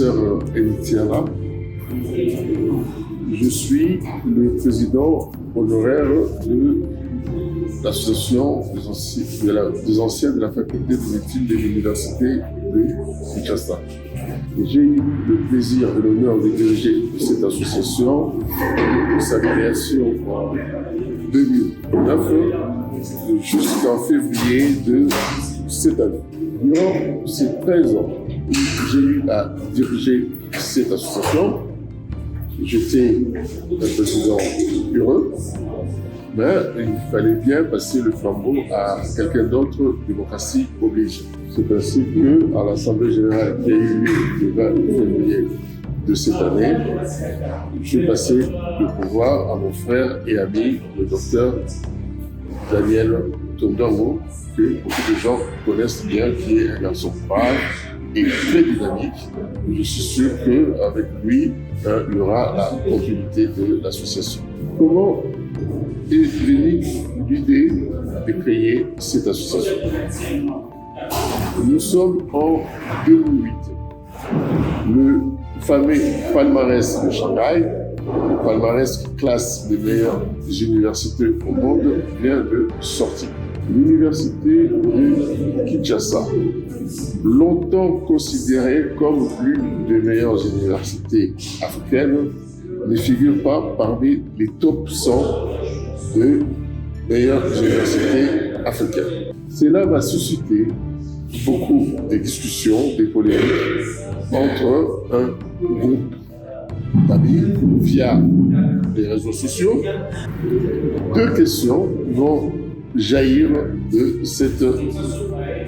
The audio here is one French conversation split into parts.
professeur Elitiala. Je suis le président honoraire de l'association des anciens de la faculté de médecine de l'université de Kinshasa. J'ai eu le plaisir et l'honneur de diriger cette association depuis sa création en 2009 jusqu'en février de cette année. Durant ces 13 ans, j'ai eu à diriger cette association. J'étais un président heureux, mais il fallait bien passer le flambeau à quelqu'un d'autre, démocratie oblige. C'est ainsi qu'à l'Assemblée générale qui a eu lieu le 20 février de cette année, j'ai passé le pouvoir à mon frère et ami, le docteur Daniel Tondango, que beaucoup de gens connaissent bien, qui est un garçon brave et très dynamique. Je suis sûr qu'avec lui, il y aura la continuité de l'association. Comment est venue l'idée de créer cette association? Nous sommes en 2008. Le fameux palmarès de Shanghai, le palmarès qui classe les meilleures universités au monde, vient de sortir. L'université de Kinshasa, longtemps considérée comme l'une des meilleures universités africaines, ne figure pas parmi les top 100 des meilleures universités africaines. Cela va susciter beaucoup de discussions, des polémiques entre un groupe d'amis via les réseaux sociaux. Deux questions vont jaillir de cette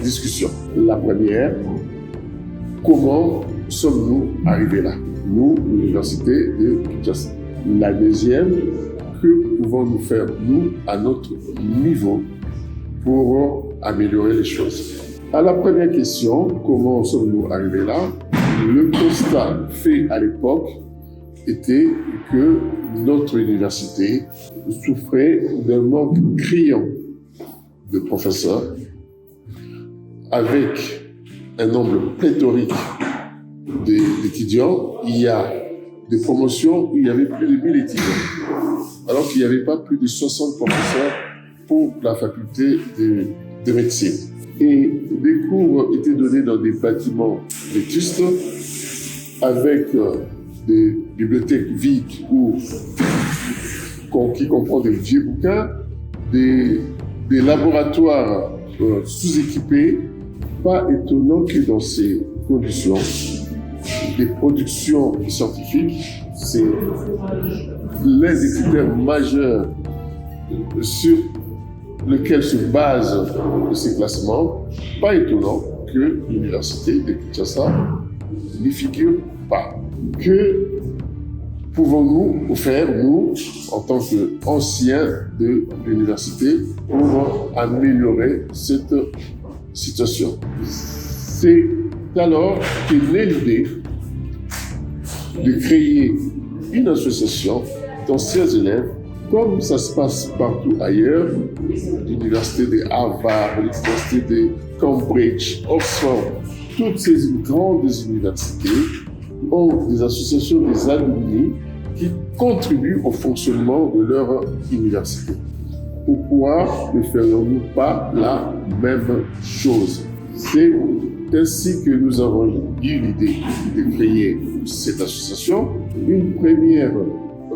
discussion. La première, comment sommes-nous arrivés là, nous, l'université de Kinshasa? La deuxième, que pouvons-nous faire, nous, à notre niveau, pour améliorer les choses? À la première question, comment sommes-nous arrivés là? Le constat fait à l'époque était que notre université souffrait d'un manque criant de professeurs, avec un nombre pléthorique d'étudiants. Il y a des promotions où il y avait plus de 1000 étudiants, alors qu'il n'y avait pas plus de 60 professeurs pour la faculté de médecine. Et des cours étaient donnés dans des bâtiments vétustes, avec des bibliothèques vides qui comprennent des vieux bouquins, des laboratoires sous-équipés. Pas étonnant que dans ces conditions, des productions scientifiques, c'est l'un des critères majeurs sur lequel se basent ces classements. Pas étonnant que l'université de Kinshasa n'y figure pas. Que pouvons-nous faire, nous, en tant qu'anciens de l'université, pour améliorer cette situation? C'est alors qu'est née l'idée de créer une association d'anciens élèves, comme ça se passe partout ailleurs, l'université de Harvard, l'université de Cambridge, Oxford, toutes ces grandes universités ont des associations des alumni qui contribuent au fonctionnement de leur université. Pourquoi ne ferions-nous pas la même chose? C'est ainsi que nous avons eu l'idée de créer cette association. Une première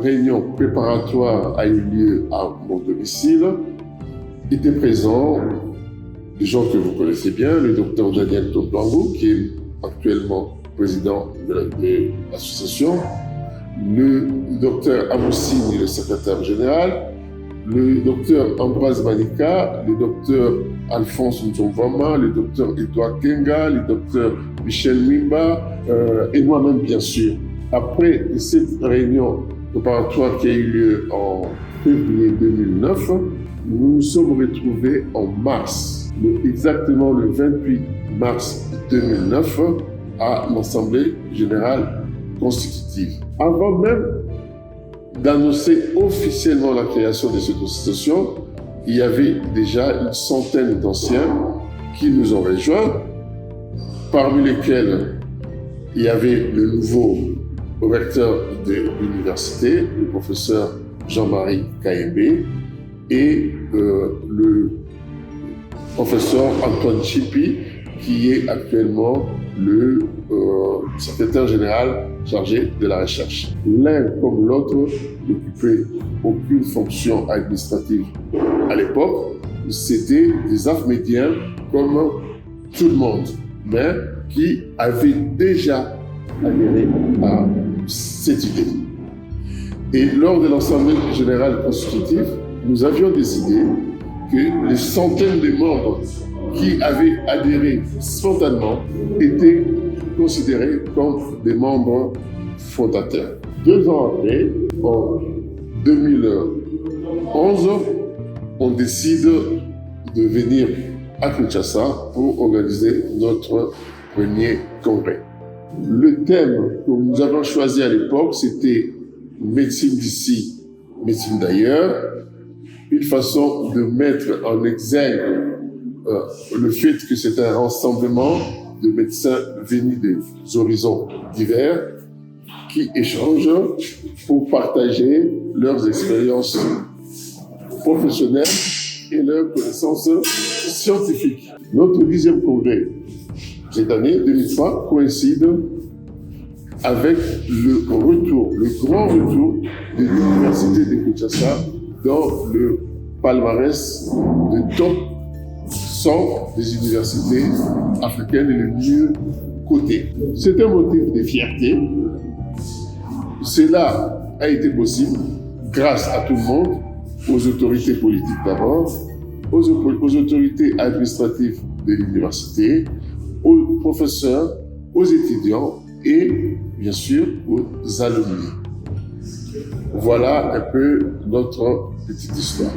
réunion préparatoire a eu lieu à mon domicile. Étaient présents des gens que vous connaissez bien, le docteur Daniel Tondango, qui est actuellement président de l'association, le docteur Amoussine, le secrétaire général, le docteur Ambroise Manika, le docteur Alphonse Nzomvama, le docteur Edouard Kenga, le docteur Michel Mimba, et moi-même bien sûr. Après cette réunion préparatoire qui a eu lieu en février 2009, nous nous sommes retrouvés en mars, exactement le 28 mars 2009, à l'Assemblée générale constitutive. Avant même d'annoncer officiellement la création de cette association, il y avait déjà une centaine d'anciens qui nous ont rejoints, parmi lesquels il y avait le nouveau recteur de l'université, le professeur Jean-Marie Kayembe, et le professeur Antoine Chipi, qui est actuellement le secrétaire général chargé de la recherche. L'un comme l'autre n'occupait aucune fonction administrative à l'époque. C'était des Ahmediens comme tout le monde, mais qui avaient déjà adhéré à cette idée. Et lors de l'Assemblée générale constitutive, nous avions décidé que les centaines de membres qui avaient adhéré spontanément étaient considérés comme des membres fondateurs. 2 ans après, en 2011, on décide de venir à Kinshasa pour organiser notre premier congrès. Le thème que nous avons choisi à l'époque, c'était médecine d'ici, médecine d'ailleurs, une façon de mettre en exergue le fait que c'est un rassemblement de médecins venus des horizons divers qui échangent pour partager leurs expériences professionnelles et leurs connaissances scientifiques. Notre 10e congrès, cette année, 2003, coïncide avec le grand retour de l'Université de Kinshasa dans le palmarès de top 100 des universités africaines les mieux cotées. C'est un motif de fierté. Cela a été possible grâce à tout le monde, aux autorités politiques d'abord, aux autorités administratives de l'université, aux professeurs, aux étudiants et bien sûr aux alumni. Voilà un peu notre petite histoire.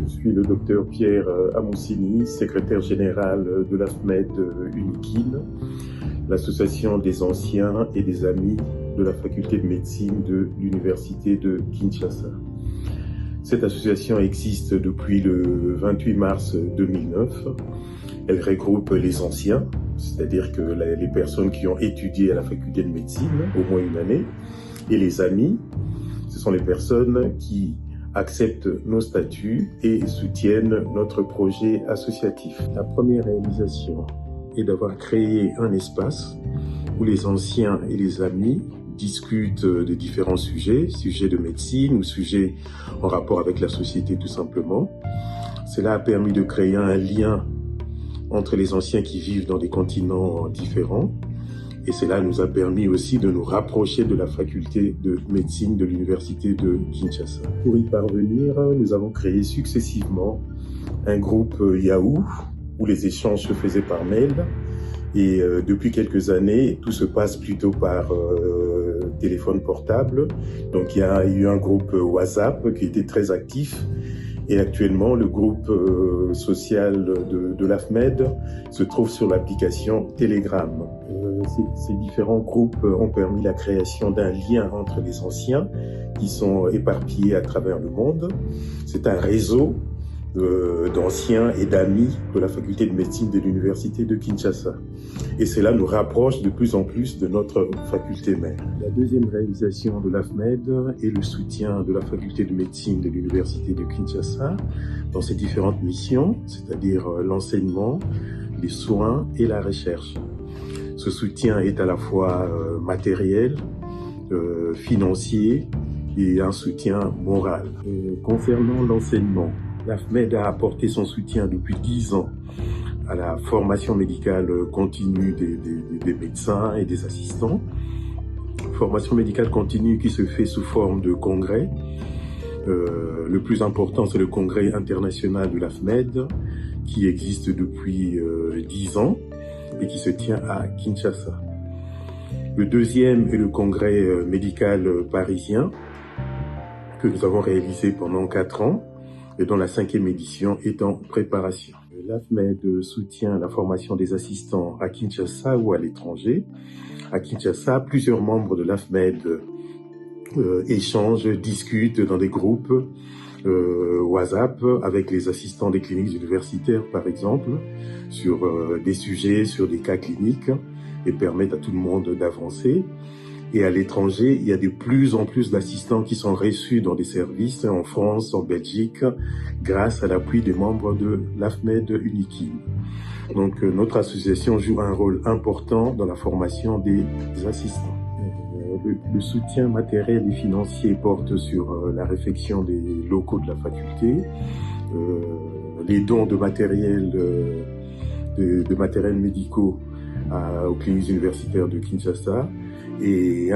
Je suis le docteur Pierre Amoussini, secrétaire général de l'AFMED UNIKIN, l'association des anciens et des amis de la faculté de médecine de l'université de Kinshasa. Cette association existe depuis le 28 mars 2009. Elle regroupe les anciens, c'est-à-dire que les personnes qui ont étudié à la faculté de médecine au moins une année, et les amis, ce sont les personnes qui acceptent nos statuts et soutiennent notre projet associatif. La première réalisation est d'avoir créé un espace où les anciens et les amis discutent de différents sujets de médecine ou sujets en rapport avec la société tout simplement. Cela a permis de créer un lien entre les anciens qui vivent dans des continents différents et cela nous a permis aussi de nous rapprocher de la faculté de médecine de l'université de Kinshasa. Pour y parvenir, nous avons créé successivement un groupe Yahoo où les échanges se faisaient par mail. Et depuis quelques années, tout se passe plutôt par téléphone portable. Donc il y a eu un groupe WhatsApp qui était très actif. Et actuellement, le groupe social de l'AFMED se trouve sur l'application Telegram. Ces différents groupes ont permis la création d'un lien entre les anciens qui sont éparpillés à travers le monde. C'est un réseau d'anciens et d'amis de la faculté de médecine de l'université de Kinshasa. Et cela nous rapproche de plus en plus de notre faculté mère. La deuxième réalisation de l'AFMED est le soutien de la faculté de médecine de l'université de Kinshasa dans ses différentes missions, c'est-à-dire l'enseignement, les soins et la recherche. Ce soutien est à la fois matériel, financier et un soutien moral. Concernant l'enseignement, l'AFMED a apporté son soutien depuis 10 ans à la formation médicale continue des médecins et des assistants. Formation médicale continue qui se fait sous forme de congrès. Le plus important, c'est le congrès international de l'AFMED qui existe depuis 10 ans et qui se tient à Kinshasa. Le deuxième est le congrès médical parisien que nous avons réalisé pendant 4 ans et dont la 5e édition est en préparation. L'AFMED soutient la formation des assistants à Kinshasa ou à l'étranger. À Kinshasa, plusieurs membres de l'AFMED échangent, discutent dans des groupes WhatsApp avec les assistants des cliniques universitaires, par exemple, sur des sujets, sur des cas cliniques, et permettent à tout le monde d'avancer. Et à l'étranger, il y a de plus en plus d'assistants qui sont reçus dans des services en France, en Belgique, grâce à l'appui des membres de l'AFMED UNIKIN. Donc notre association joue un rôle important dans la formation des assistants. Le soutien matériel et financier porte sur la réfection des locaux de la faculté, les dons de matériel, de matériel médicaux aux cliniques universitaires de Kinshasa, et